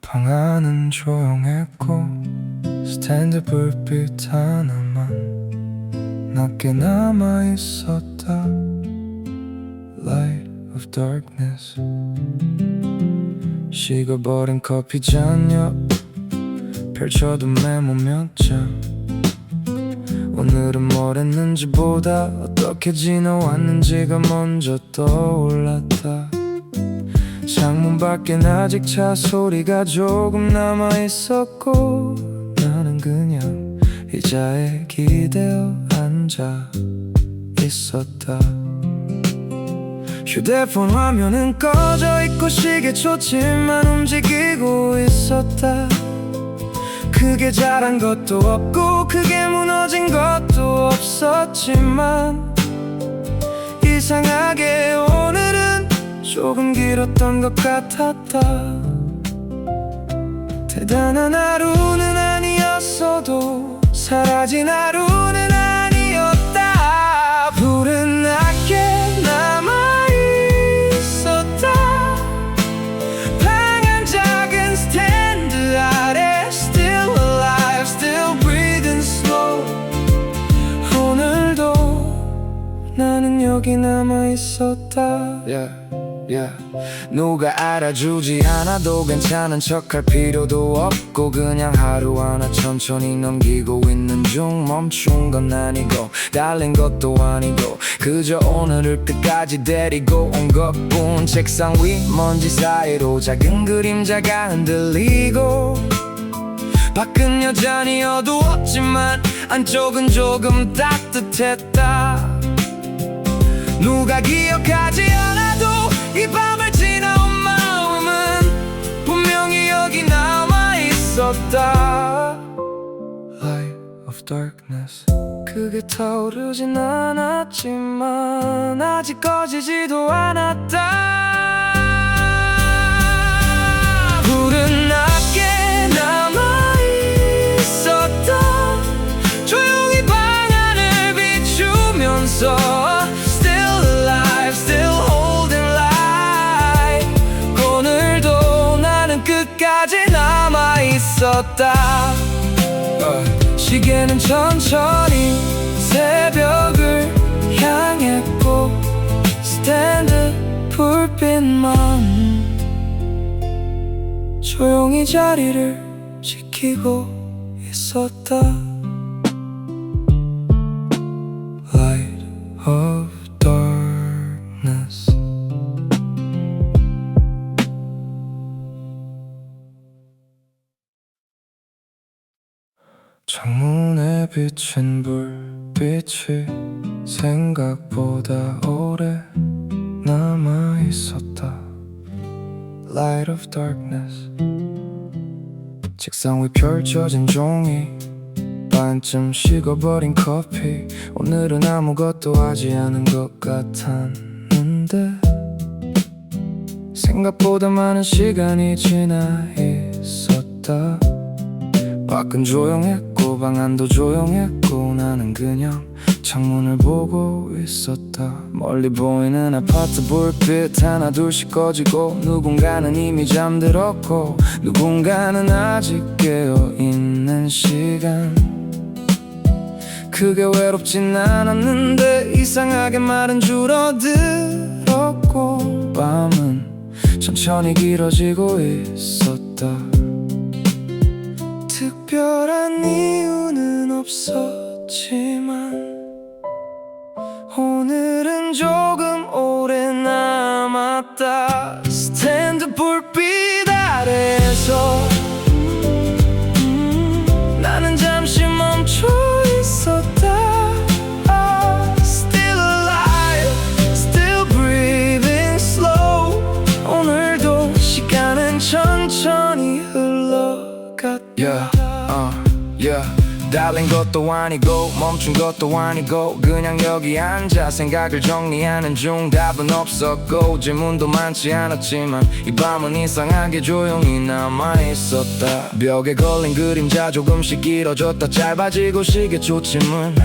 방 안은 조용했고 스탠드 불빛 하나만 낮게 남아있었다. Light of darkness. 식어버린 커피잔 옆 펼쳐둔 메모 몇 장. 오늘은 뭘 했는지 보다 어떻게 지나왔는지가 먼저 떠올랐다. 창문 밖엔 아직 차 소리가 조금 남아있었고 나는 그냥 의자에 기대어 앉아 있었다. 휴대폰 화면은 꺼져 있고 시계 초침만 움직이고 있었다. 크게 자란 것도 없고 크게 무너진 것도 없었지만 이상하게 오늘은 조금 길었던 것 같았다. 대단한 하루는 아니었어도 사라진 하루는 아니었다. 불은 낮게 남아있었다. 방 안 작은 스탠드 아래 Still alive, still breathing slow. 오늘도 나는 여기 남아있었다. 누가 알아주지 않아도 괜찮은 척할 필요도 없고 그냥 하루하나 천천히 넘기고 있는 중. 멈춘 건 아니고 달린 것도 아니고 그저 오늘을 끝까지 데리고 온 것뿐. 책상 위 먼지 사이로 작은 그림자가 흔들리고 밖은 여전히 어두웠지만 안쪽은 조금 따뜻했다. 누가 기억하지 않아도 이 밤을 지나온 마음은 분명히 여기 남아있었다. Light of darkness. 크게 타오르진 않았지만 아직 꺼지지도 않았다. 불은 낮게 남아있었다. 조용히 방 안을 비추면서 끝까지 남아있었다. 시계는 천천히 새벽을 향했고 스탠드 불빛만 조용히 자리를 지키고 있었다. Light of darkness. 창문에 비친 불빛이 생각보다 오래 남아있었다. Light of darkness. 책상 위 펼쳐진 종이 반쯤 식어버린 커피. 오늘은 아무것도 하지 않은 것 같았는데 생각보다 많은 시간이 지나 있었다. 밖은 조용했고 방 안도 조용했고 나는 그냥 창문을 보고 있었다. 멀리 보이는 아파트 불빛 하나 둘씩 꺼지고 누군가는 이미 잠들었고 누군가는 아직 깨어있는 시간. 크게 외롭진 않았는데 이상하게 말은 줄어들었고 밤은 천천히 길어지고 있었다. 특별한 이유는 없었지만 오늘은 조금 오래 남았다. 스탠드 불빛 아래에서 나는 잠시 멈춰 있었다. Still alive, still breathing slow. 오늘도 시간은 천천히 흘러갔다. 달린 것도 아니고 멈춘 것도 아니고 그냥 여기 앉아 생각을 정리하는 중. 답은 없었고 질문도 많지 않았지만 이 밤은 이상하게 조용히 남아있었다. 벽에 걸린 그림자 조금씩 길어졌다. 짧아지고 시계 초침은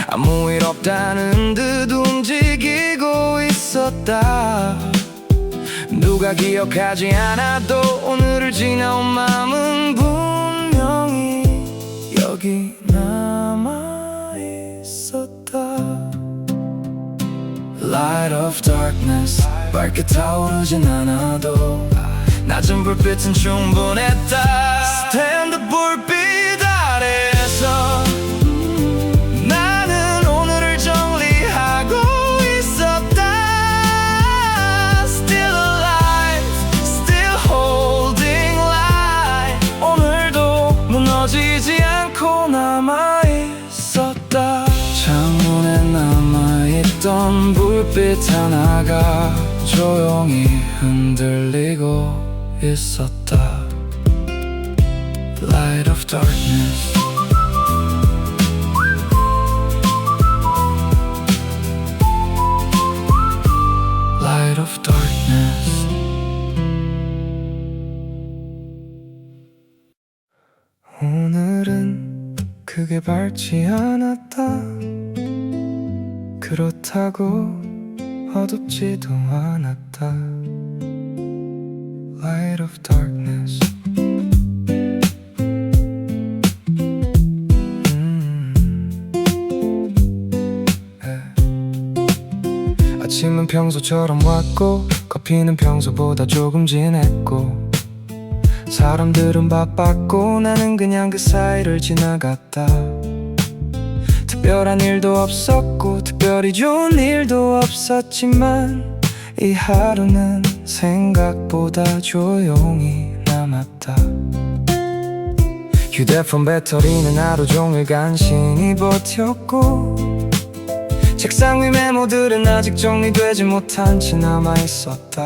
아무 일 없다는 듯 움직이고 있었다. 누가 기억하지 않아도 오늘을 지나온 마음 바쁘진 않아도 낮은 불빛은 충분했다. 스탠드 불빛 아래에서 나는 오늘을 정리하고 있었다. Still alive, still holding light. 오늘도 무너지지 않고 남아있었다. 창문에 남아있던 불빛 하나가 조용히 흔들리고 있었다. Light of darkness. Light of darkness. 오늘은 크게 밝지 않았다. 그렇다고 어둡지도 않았다. Light of darkness. 아침은 평소처럼 왔고 커피는 평소보다 조금 진했고 사람들은 바빴고 나는 그냥 그 사이를 지나갔다. 특별한 일도 없었고 특별히 좋은 일도 없었지만 이 하루는 생각보다 조용히 남았다. 휴대폰 배터리는 하루 종일 간신히 버텼고 책상 위 메모들은 아직 정리되지 못한 채 남아있었다.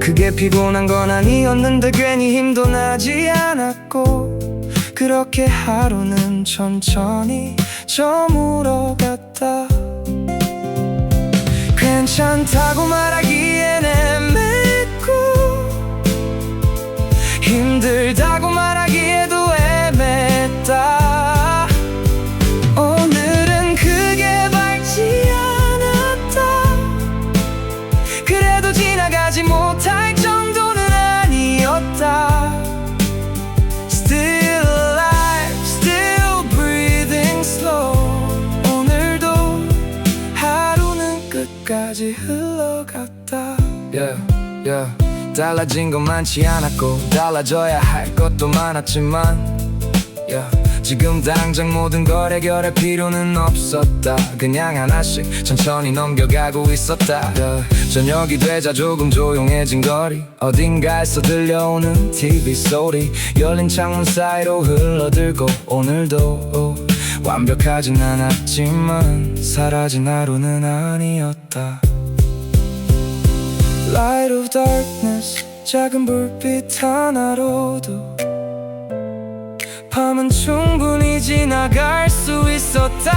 그게 피곤한 건 아니었는데 괜히 힘도 나지 않았고 그렇게 하루는 천천히 저물어갔다. 괜찮다고 말하기엔 애매했고 힘들다고 말하기에도 애매했다. 오늘은 크게 밝지 않았다. 그래도 지나가지 못할 정도는 아니었다. Still alive, still breathing slow. 오늘도 하루는 끝까지 흘러갔다. Yeah, yeah. 달라진 건 많지 않았고 달라져야 할 것도 많았지만 yeah. 지금 당장 모든 걸 해결할 필요는 없었다. 그냥 하나씩 천천히 넘겨가고 있었다. yeah. 저녁이 되자 조금 조용해진 거리 어딘가에서 들려오는 TV 소리 열린 창문 사이로 흘러들고 오늘도 완벽하진 않았지만 사라진 하루는 아니었다. Light of darkness. 작은 불빛 하나로도 밤은 충분히 지나갈 수 있었다.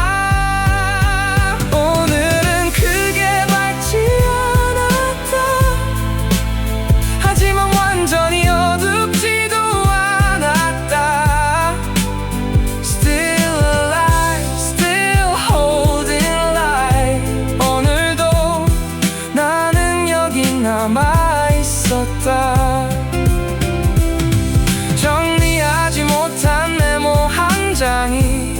오늘은 크게 밝지 않았다. 하지만 완전히 어둡지도 않았다. Still alive, still holding light. 오늘도 나는 여기 남아있었다. 정리하지 못한 메모 한 장이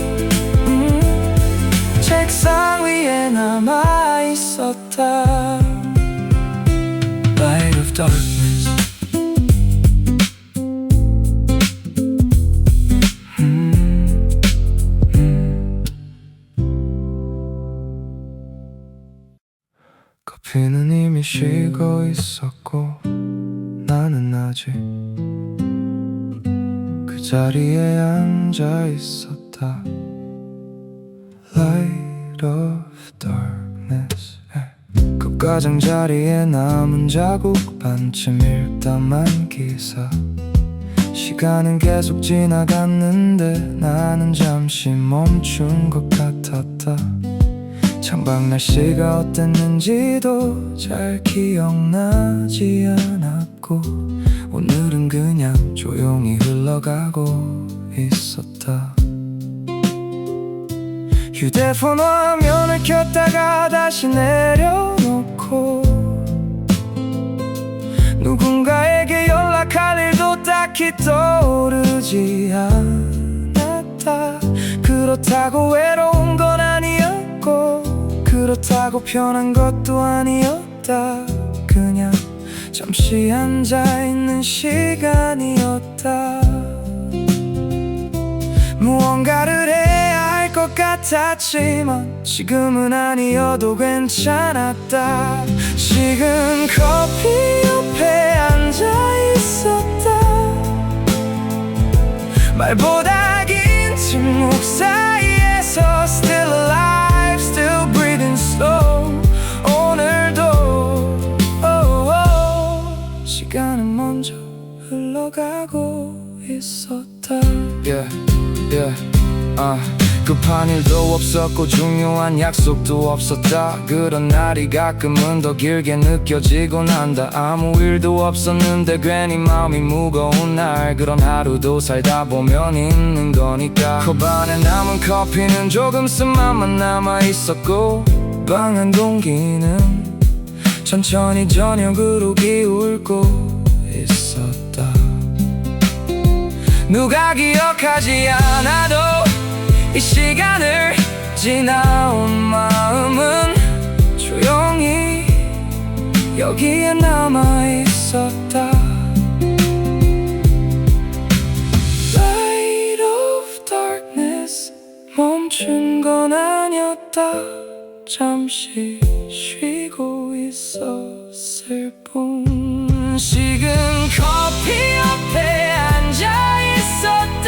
책상 위에 남아있었다. Light of darkness. 커피는 이미 식어 있었고 나는 아직 그 자리에 앉아 있었다. Light of darkness. 그 가장자리에 남은 자국 반쯤 읽다만 기사. 시간은 계속 지나갔는데 나는 잠시 멈춘 것 같았다. 창밖 날씨가 어땠는지도 잘 기억나지 않았고 오늘은 그냥 조용히 흘러가고 있었다. 휴대폰 화면을 켰다가 다시 내려놓고 누군가에게 연락할 일도 딱히 떠오르지 않았다. 그렇다고 외로운 건 아니었고 그렇다고 편한 것도 아니었다. 그냥 잠시 앉아있는 시간이었다. 무언가를 해야 할 것 같았지만 지금은 아니어도 괜찮았다. 식은 커피 옆에 앉아있었다. 말보다 긴 침묵 사이에서 Still alive, still breathing slow. 오늘도 시간은 먼저 흘러가고 있었다. 급한 일도 없었고 중요한 약속도 없었다. 그런 날이 가끔은 더 길게 느껴지곤 한다. 아무 일도 없었는데 괜히 마음이 무거운 날, 그런 하루도 살다 보면 있는 거니까. 컵 안에 남은 커피는 조금 쓴맛만 남아있었고 방 안 공기는 천천히 저녁으로 기울고 있었다. 누가 기억하지 않아도 이 시간을 지나온 마음은 조용히 여기에 남아있었다. Light of darkness, 멈춘 건 아니었다. 잠시 쉬고 있었을 뿐. 식은 커피 옆에 앉아있었다.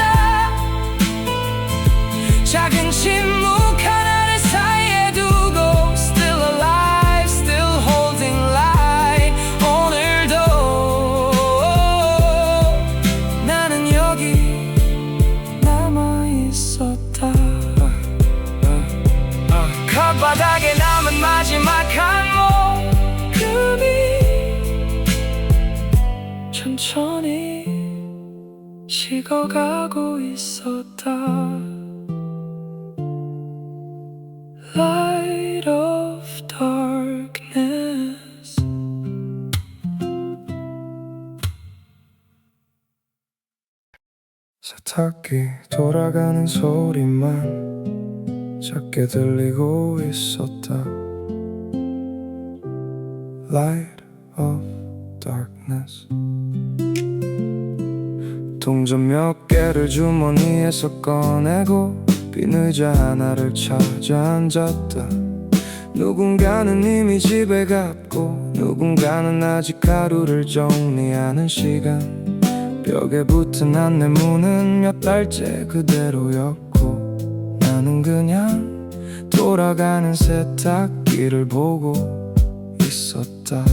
작은 침묵 하나를 사이에 두고 Still alive, still holding light. 오늘도 나는 여기 남아있었다. 컵바닥에 남은 마지막 한 모금이 천천히 식어가고 있었다. Light of darkness. 세탁기 돌아가는 소리만 작게 들리고 있었다. Light of darkness. 동전 몇 개를 주머니에서 꺼내고 빈 의자 하나를 찾아 앉았다. 누군가는 이미 집에 갔고 누군가는 아직 하루를 정리하는 시간. 벽에 붙은 안내문은 몇 달째 그대로였고 나는 그냥 돌아가는 세탁기를 보고 있었다.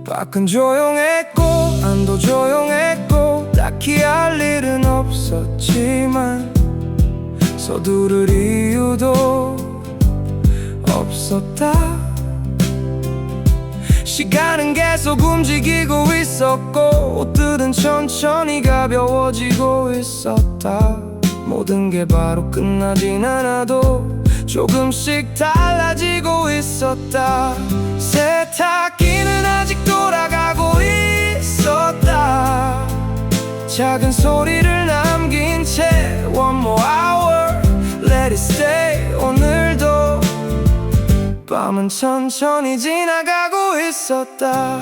밖은 조용했고 안도 조용했고 딱히 할 일은 없었지만 서두를 이유도 없었다. 시간은 계속 움직이고 있었고 옷들은 천천히 가벼워지고 있었다. 모든 게 바로 끝나진 않아도 조금씩 달라지고 있었다. 세탁기는 아직 돌아가고 있었다. 작은 소리를 남긴 채 One more hour, let it stay. 오늘도 밤은 천천히 지나가고 있었다.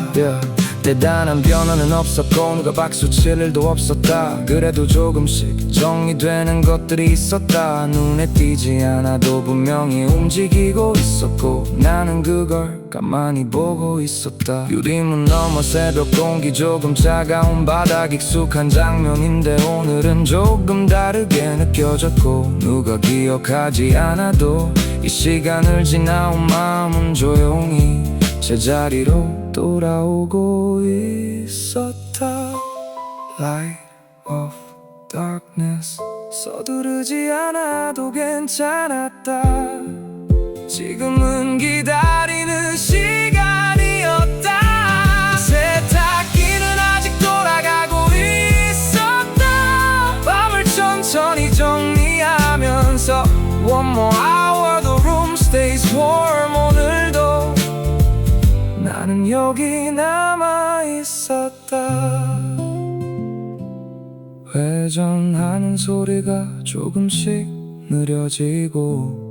대단한 변화는 없었고 누가 박수 칠 일도 없었다. 그래도 조금씩 정리되는 것들이 있었다. 눈에 띄지 않아도 분명히 움직이고 있었고 나는 그걸 가만히 보고 있었다. 유리문 너머 새벽 공기 조금 차가운 바닥 익숙한 장면인데 오늘은 조금 다르게 느껴졌고 누가 기억하지 않아도 이 시간을 지나온 마음은 조용히 제자리로 돌아오고 있었다. Light of darkness. 서두르지 않아도 괜찮았다. 지금은 기다리는 시간이었다. 세탁기는 아직 돌아가고 있었다. 밤을 천천히 정리하면서 One more hour, the room stays warm. 오늘도 나는 여기 남아있었다. 회전하는 소리가 조금씩 느려지고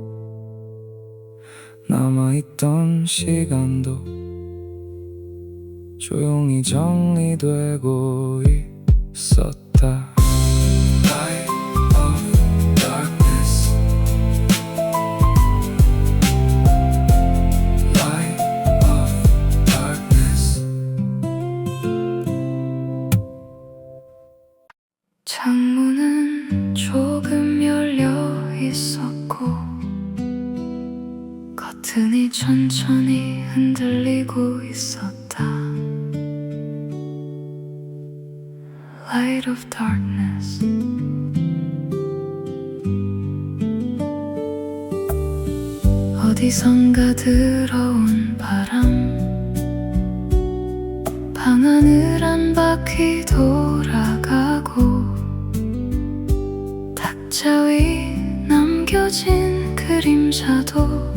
남아있던 시간도 조용히 정리되고 있었다. Light of darkness. Light of darkness. 창문은 조금 열려 있었고 커튼이 천천히 흔들리고 있었다. Light of darkness. 어디선가 들어온 바람 방 안을 한 바퀴 돌아가고 탁자 위 남겨진 그림자도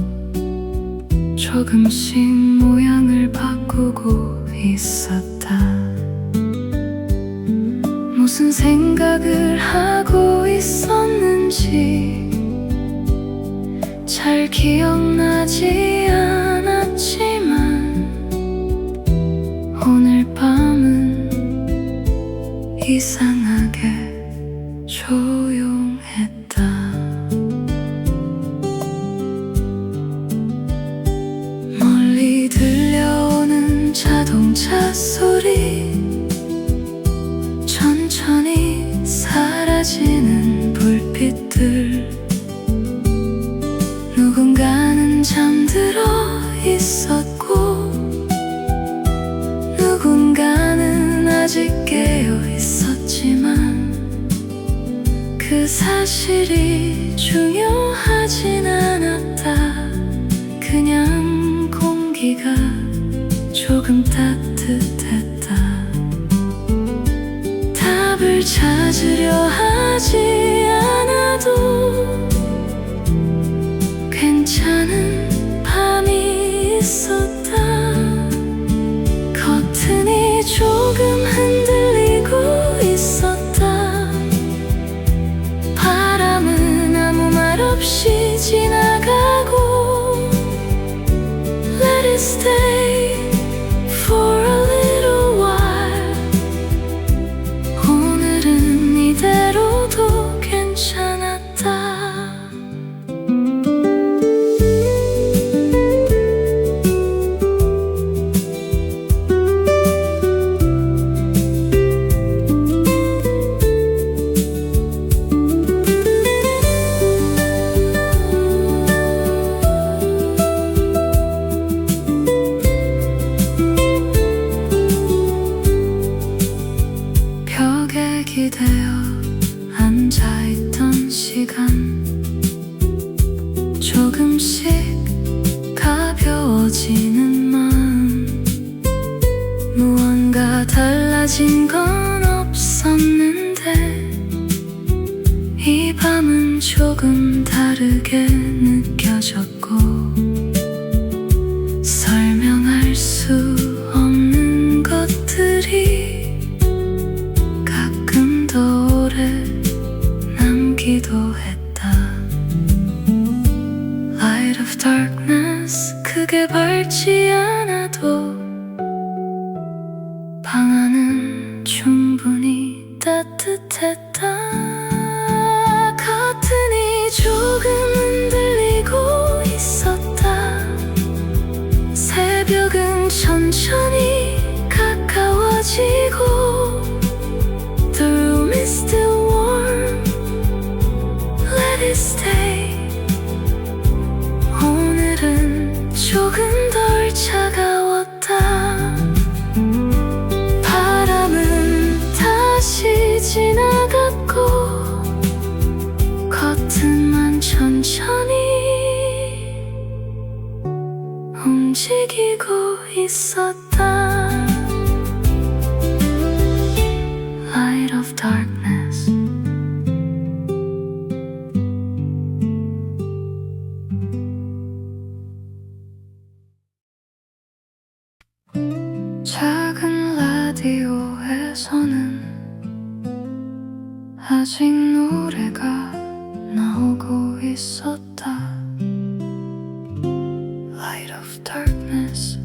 조금씩 모양을 바꾸고 있었다. 무슨 생각을 하고 있었는지 잘 기억나지 않았지만 오늘 밤은 이상하게 조용했다. 멀리 들려오는 자동차 소리, 천천히 사라지는 불빛들, 누군가는 잠들어 있었고 누군가는 아직 깨어 있었지만 그 사실이 중요하진 않았다. 그냥 공기가 조금 따뜻했다. 답을 찾으려 하지 않아도 괜찮은 밤이 있었다. 커튼이 조금 흔들리고 있었다. 바람은 아무 말 없이 지나가고 Let it stay for a little while. 오늘은 이대로도 괜찮았다. 벽에 기대어 앉아있던 시간 조금씩 가벼워지는 마음. 무언가 달라진 건 없었는데 이 밤은 조금 다르게 느껴졌고 설명할 수 없는 것들이 가끔 더 오래 남기도 했다. Light of darkness. 크게 밝지 않아도 방 안은 충분히 따뜻했다. 커튼이 조금 흔들리고 있었다. 새벽은 천천히 가까워지고 The room is still warm. Let it stay. 오늘은 조금 덜 차가웠다. 바람은 다시 지나갔고 커튼만 천천히 움직이고 있었다. Light of darkness. 작은 라디오에서는 아직 노래가 나오고 있었다. Light of darkness.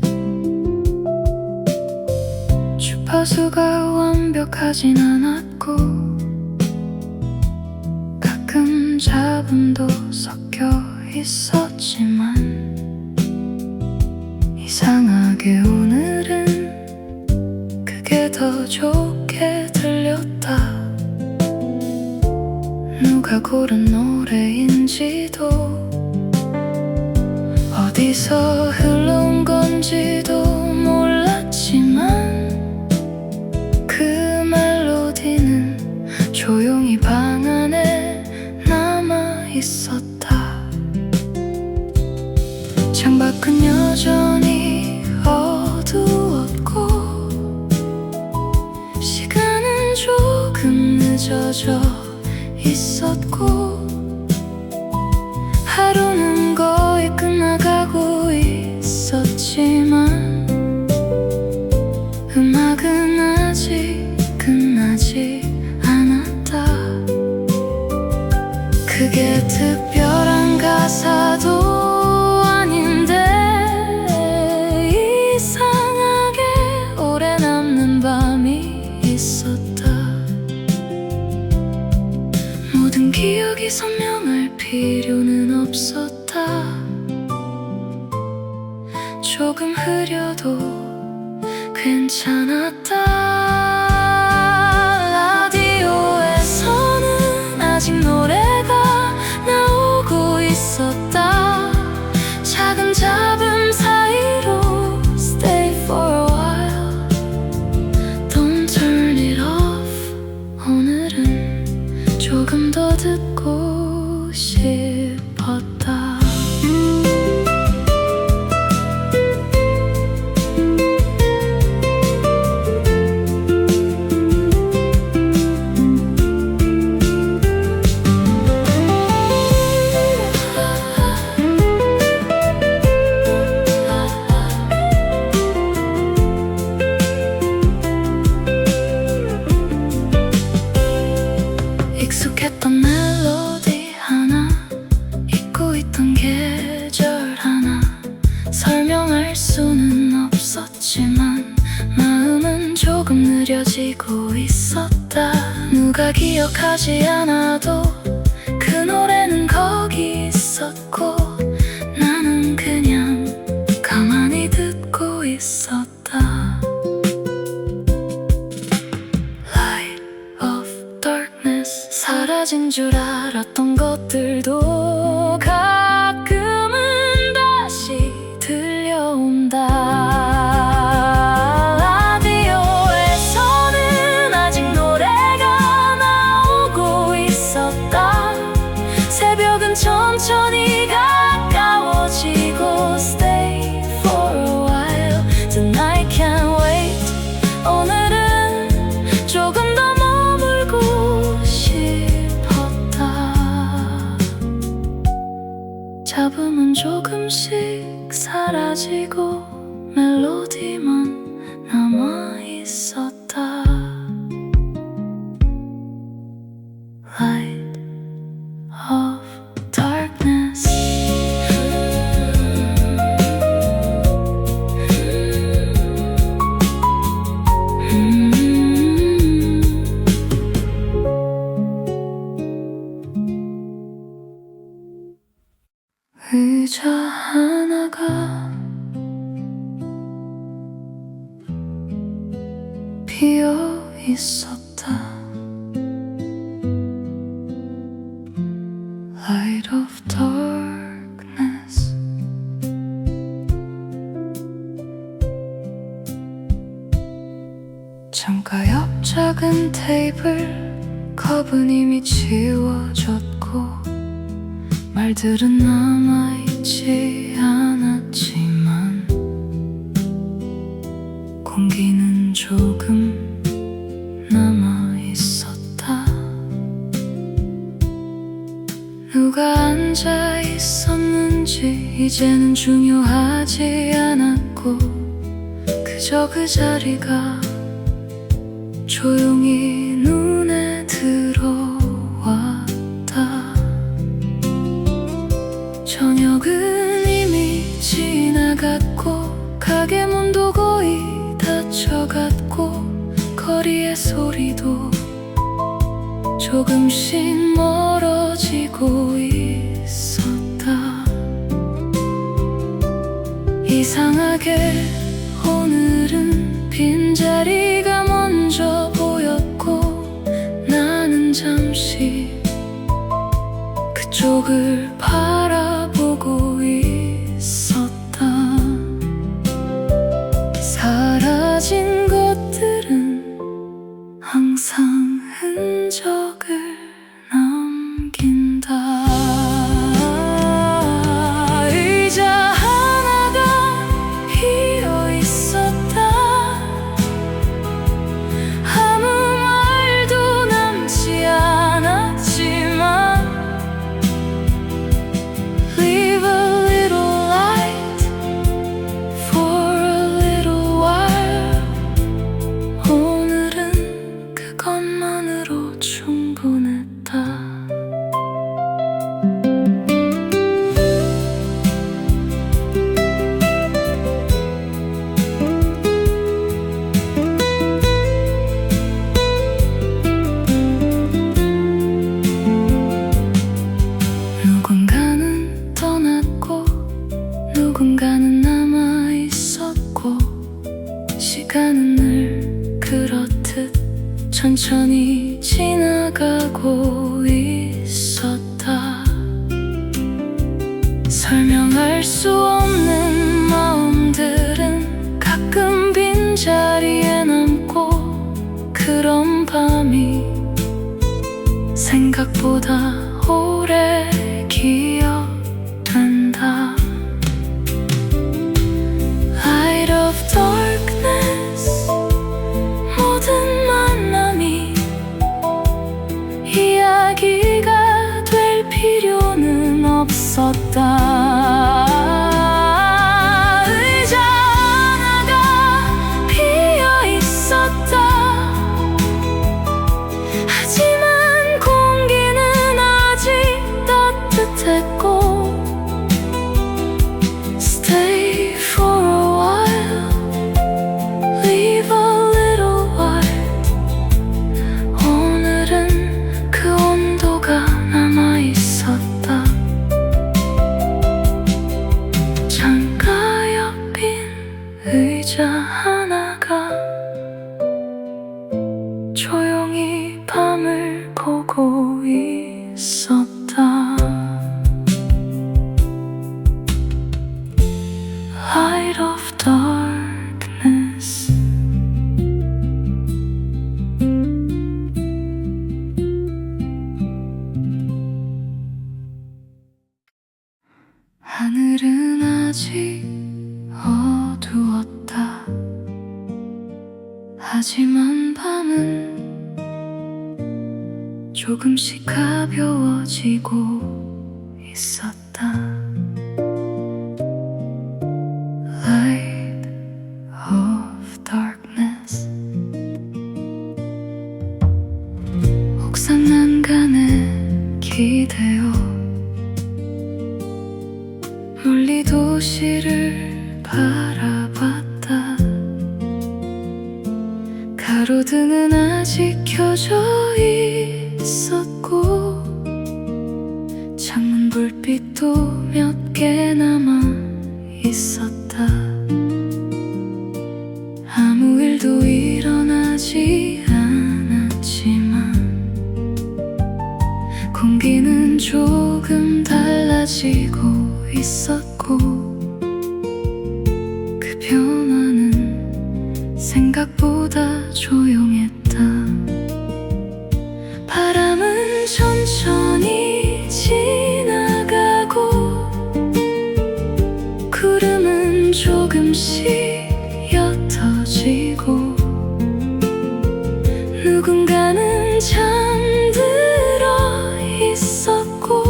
주파수가 완벽하진 않았고 가끔 잡음도 섞여 있었지만 이상하게 오늘은 그게 더 좋게 들렸다. 누가 고른 노래인지도 어디서 흘러온 건지도 몰랐지만 그 멜로디는 조용히 방 안에 남아 있었다. 창밖은 여전히 어두웠고 시간은 조금 늦어져 있었고 하루는 거의 끝나가고 있었지만 음악은 아직 끝나지 않았다. 그게 특별한 가사도 아닌데 이상하게 오래 남는 밤이 있었다. 모든 기억이 선명할 필요는 없었다. 조금 흐려도 괜찮았다. 라디오에서는 아직 노래가 나오고 있었다. 작은 잡음 사이로 Stay for a while, Don't turn it off. 오늘은 조금 더 듣고 싶었다. 익숙했던 멜로디 하나, 잊고 있던 계절 하나, 설명할 수는 없었지만 마음은 조금 느려지고 있었다. 누가 기억하지 않아도 그 노래는 거기 있었고 나는 그냥 가만히 듣고 있었다. 사라진 줄 알았던 것들도 가끔은 다시 들려온다. 라디오에서는 아직 노래가 나오고 있었다. 새벽은 천천히 가까워지고 Stay for a while, tonight can't wait. 오늘은 조금 더 머물고 싶었다. 잡음은 조금씩 사라지고 멜로디만 남아있었다. Light of darkness. 의자 하나가 비어 있었다. Light of darkness. 창가 옆 작은 테이블 컵은 이미 치워졌고 말들은 남아있지 않았지만 공기는 조금 남아있었다. 누가 앉아있었는지 이제는 중요하지 않았고 그저 그 자리가 조용히 눈에 들어왔다. 저녁은 이미 지나갔고 가게 문도 거의 닫혀갔고 거리의 소리도 조금씩 멀어지고 있었다. 이상하게 오늘은 빈자리가 먼저 보였고 나는 잠시 그쪽을 바라보고 있었다. 사라진 것들은 항상 흔적을 남긴다. 의자 하나가 비어 있었다. 아무 말도 남지 않았지만 Leave a little light for a little while. 오늘은 그것만으로 충분했다. 누군가는 떠났고 누군가는 남아 있었고 시간은 늘 그렇듯 천천히 지나가고 있었다. 설명할 수 없는 마음들은 가끔 빈자리에 남고 그런 밤이 생각보다 오래 기억된다. Light of darkness, 모든 만남이 이야기가 될 필요는 없었다. 의자 하나가 비어 있었다. 하지만 공기는 아직 따뜻했고 Stay for a while, leave a little while. 오늘은 그 온도가 남아있었다. 창가 옆인 의자 하나가 조용히 밤을 보고 있었다. Light of darkness. 하늘은 아직 어두웠다. 하지만 밤은 조금씩 가벼워지고 있었다. Light of darkness. 옥상 난간에 기대어 멀리 도시를 바라봤다. 가로등은 아직 켜져 있었고 창문 불빛도 몇 개 남아 있었다. 아무 일도 일어나지 않았지만 공기는 조금 달라지고 있었고 그 변화는 생각보다 조용했다. 바람은 천천히 지나가고 구름은 조금씩 옅어지고 누군가는 잠들어 있었고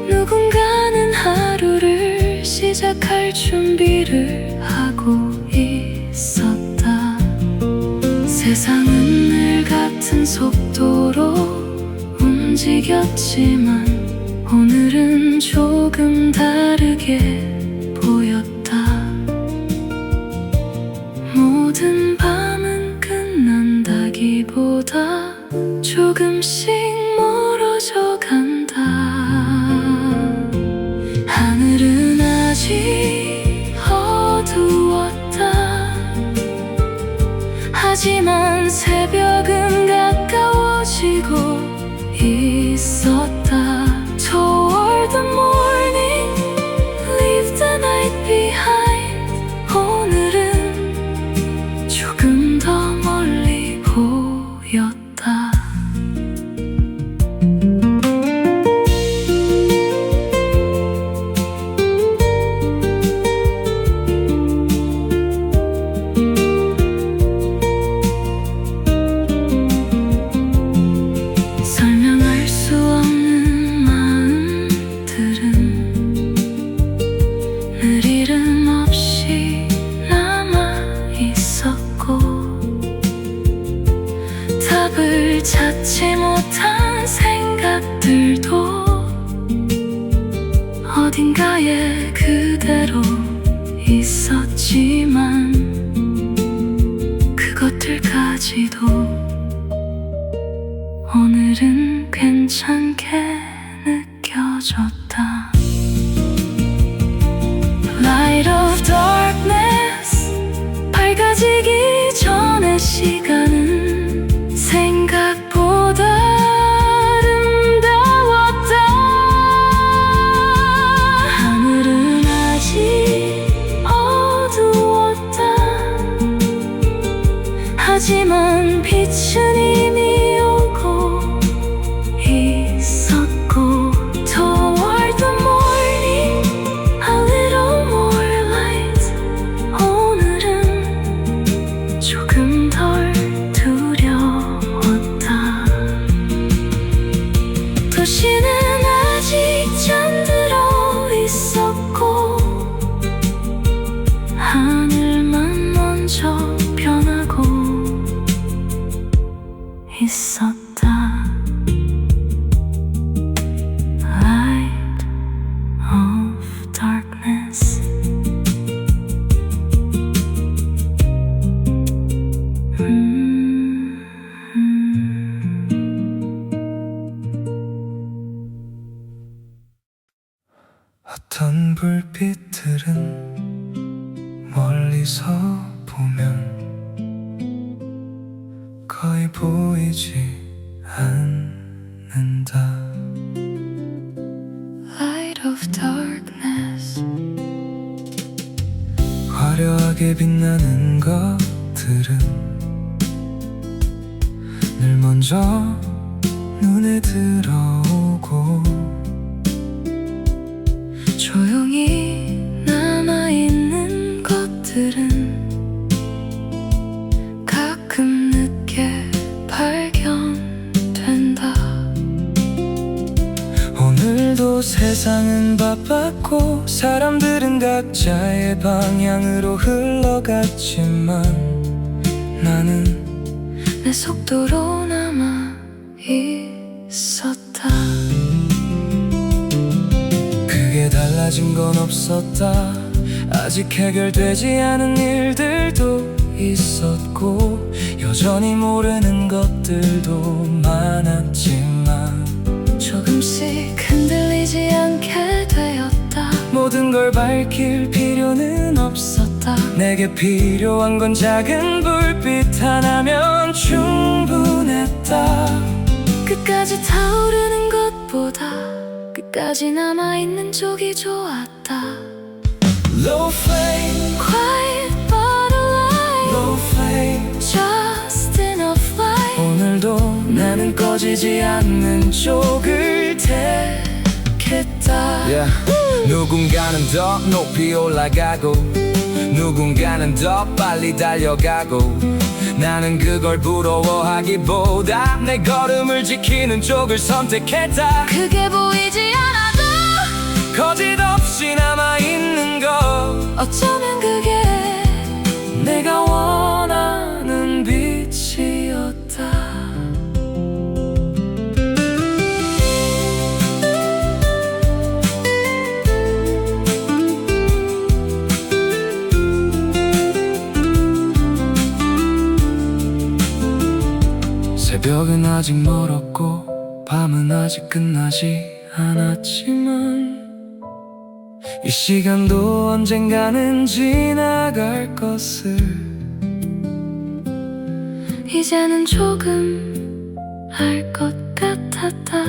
누군가는 하루를 시작할 준비를 하고 있었다. 세상은 늘 같은 속도로 움직였지만 오늘은 조금 다르게 보였다. 모든 밤은 끝나 조금씩 멀어져 간다. 하늘은 아직 어두웠다. 하지만 새벽은 가까워지고 있었다. Toward the morning, leave the night behind. 오늘은 조금 더 멀리 보였다. 설명할 수 없는 마음들은 늘 이름 없이 남아있었고, 답을 찾지 못한 생각들도 어딘가에 그대로 있었지만, 그것들까지도 오늘은 괜찮게 느껴졌다. Light of darkness, 밝아지기 전의 시간은 생각보다 아름다웠다. 하늘은 아직 어두웠다. 하지만 빛은 이미 오고 있었고, Toward the morning, a little more light. 오늘은 조금 덜 두려웠다. 도시는 아직 잠들어 있었고, 하늘만 먼저 변하고 있었다. Light of darkness. 어떤 불빛들은 멀리서 보면 거의 보이지 않는다. Light of darkness. 화려하게 빛나는 것들은 늘 먼저 눈에 들어오고, 조용히 남아있는 것들은 가끔 늦게 발견된다. 오늘도 세상은 바빴고 사람들은 각자의 방향으로 흘러갔지만, 나는 내 속도로 남아 있었다. 크게 달라진 건 없었다. 아직 해결되지 않은 일들도 있었고, 여전히 모르는 것들도 많았지만, 조금씩 흔들리지 않게 되었다. 모든 걸 밝힐 필요는 없었다. 내게 필요한 건 작은 불빛 하나면 충분했다. 끝까지 타오르는 것보다 끝까지 남아있는 쪽이 좋았다. Low flame, Quiet but alive. low flame. Just enough light. 오늘도 나는 꺼지지 않는 쪽을 택했다. 누군가는 더 높이 올라가고, 누군가는 더 빨리 달려가고, 나는 그걸 부러워하기보다 내 걸음을 지키는 쪽을 선택했다. 그게 보이지 않아도 거짓 없이 남아있는 것, 어쩌면 그게 내가 원하는 빛이었다. 새벽은 아직 멀었고 밤은 아직 끝나지 않았지만 이 시간도 언젠가는 지나갈 것을 이제는 조금 알 것 같았다.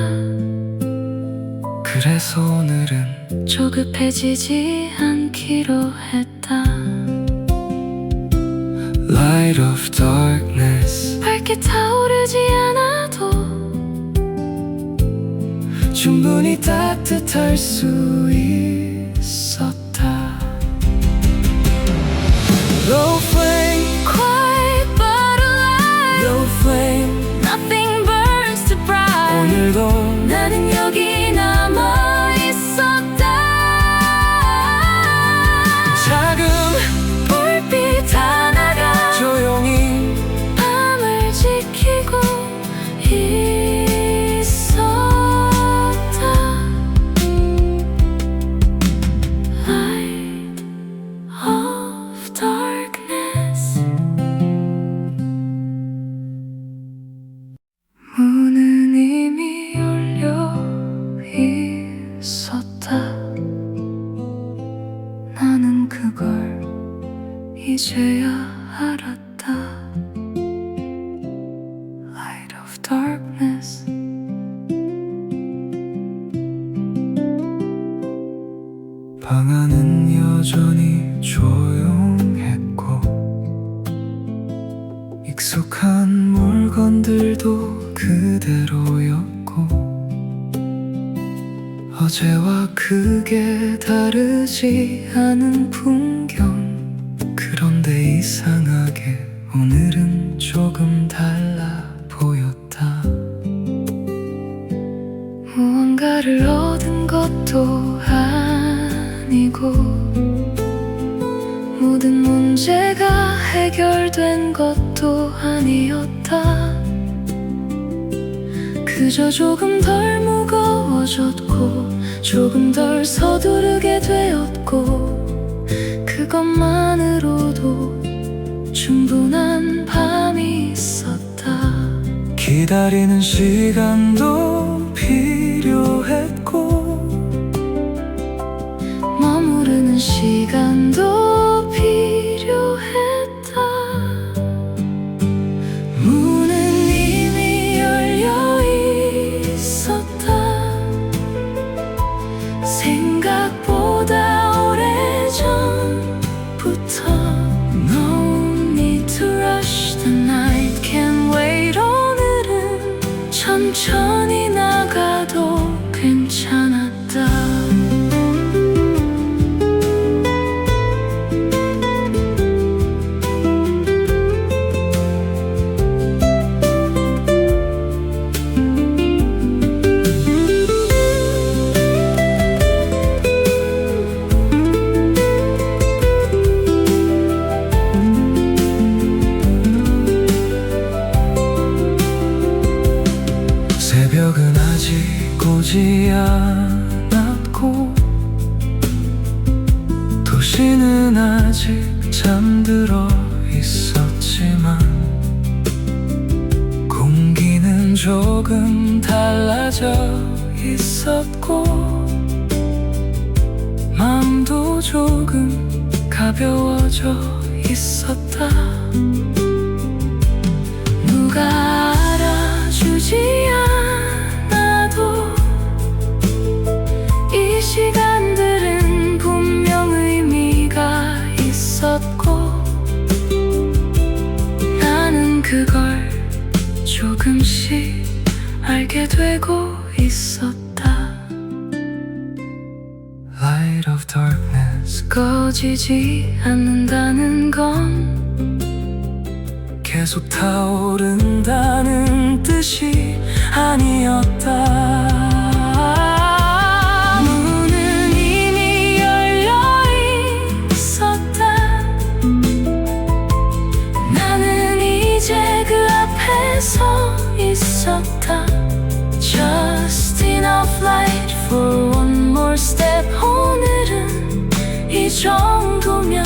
그래서 오늘은 조급해지지 않기로 했다. Light of darkness 밝게 타오르지 않아도 충분히 따뜻할 수 있었다. Low flame, Quiet but alive. low flame Nothing burns too bright. 오늘도 나는 여기 남아 있었다. 작은 불빛 하나가 조용히 밤을 지키고 있었다. Light of darkness. 문은 이미 열려 있었다. 나는 그걸 이제야 알았다. Light of darkness. 방 안은 여전히 조용했고 익숙한 물건들도 그대로였고 어제와 크게 다르지 않은 풍경. 그런데 이상하게 오늘은 조금 달라 보였다. 무언가를 얻은 것도 아니고 모든 문제가 해결된 것도 아니었다. 그저 조금 덜 무거워졌고 조금 덜 서두르게 되었고 그것만으로도 충분한 밤이 있었다. 기다리는 시간도 필요했고 머무르는 시간도 필요했다. 문은 이미 열려 있었다. 생각보다 오래전부터 No need to rush the night can't wait. 오늘은 천천히 나가도 괜찮았다. 새벽은 아직 오지 않았고 도시는 아직 잠들어 있었지만 공기는 조금 달라져 있었고 마음도 조금 가벼워져 있었다. 누가 알아주지 않아도 이 시간들은 분명 의미가 있었고 나는 그걸 조금씩 알게 되고 있었다. Light of darkness 꺼지지 않는다는 건 계속 타오른다는 뜻이 아니었다. 문은 이미 열려 있었다. 나는 이제 그 앞에 서 있었다. Just enough light for one more step. 오늘은 이 정도면